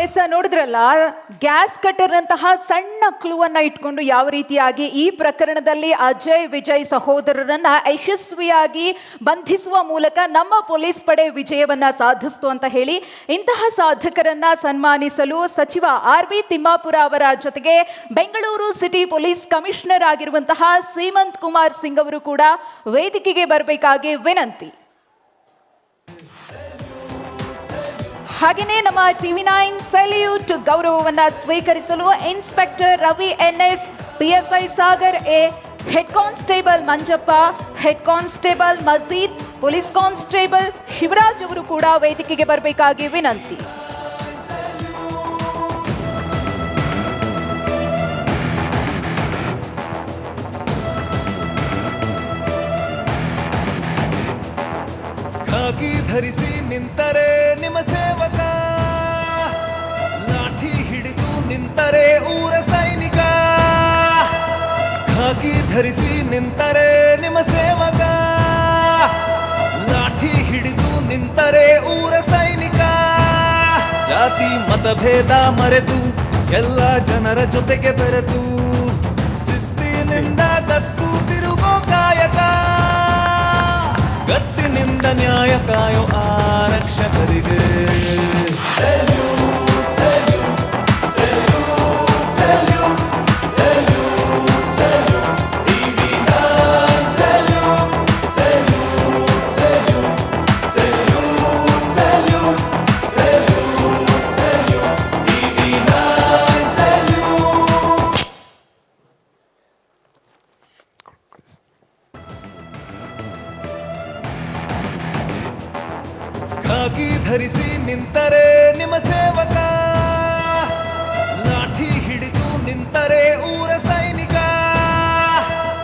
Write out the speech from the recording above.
ನೋಡಿದ್ರಲ್ಲ, gas cutter ನಂತಹ ಸಣ್ಣ ಕ್ಲೂವನ್ನ ಇಟ್ಕೊಂಡು ಯಾವ ರೀತಿಯಾಗಿ ಈ ಪ್ರಕರಣದಲ್ಲಿ ಅಜಯ್ ವಿಜಯ್ ಸಹೋದರರನ್ನ ಯಶಸ್ವಿಯಾಗಿ ಬಂಧಿಸುವ ಮೂಲಕ ನಮ್ಮ ಪೊಲೀಸ್ ಪಡೆ ವಿಜಯವನ್ನ ಸಾಧಿಸ್ತು ಅಂತ ಹೇಳಿ, ಇಂತಹ ಸಾಧಕರನ್ನ ಸನ್ಮಾನಿಸಲು ಸಚಿವ RB ತಿಮ್ಮಾಪುರ ಅವರ ಜೊತೆಗೆ ಬೆಂಗಳೂರು ಸಿಟಿ ಪೊಲೀಸ್ ಕಮಿಷನರ್ ಆಗಿರುವಂತಹ ಸೀಮಂತ್ ಕುಮಾರ್ ಸಿಂಗ್ ಅವರು ಕೂಡ ವೇದಿಕೆಗೆ ಬರಬೇಕಾಗಿ ವಿನಂತಿ. ಹಾಗೆಯೇ ನಮ್ಮ TV9 ಸೆಲ್ಯೂಟ್ ಗೌರವವನ್ನು ಸ್ವೀಕರಿಸಲು inspector Ravi NS, PSI Sagar A, head constable Manjappa, head constable Majeed, police constable Shivaraj ಅವರು ಕೂಡ ವೇದಿಕೆಗೆ ಬರಬೇಕಾಗಿ ವಿನಂತಿ. ಖಾಕಿ ಧರಿಸಿ ನಿಂತರೆ ನಿಮ್ಮ ಸೇವಕ, ಲಾಠಿ ಹಿಡಿದು ನಿಂತರೆ ಊರ ಸೈನಿಕ. ಖಾಕಿ ಧರಿಸಿ ನಿಂತರೆ ನಿಮ್ಮ ಸೇವಕ, ಲಾಠಿ ಹಿಡಿದು ನಿಂತರೆ ಊರ ಸೈನಿಕ. ಜಾತಿ ಮತಭೇದ ಮರೆತು ಎಲ್ಲ ಜನರ ಜೊತೆಗೆ ಬೆರೆತು ಶಿಸ್ತಿನಿಂದ ಗಸ್ತು ತಿರುಗೋ ಕಾಯಕ. ಗತ್ತಿನಿಂದ ನ್ಯಾಯ ಕಾಯೋ ಆರಕ್ಷಕರಿಗೆ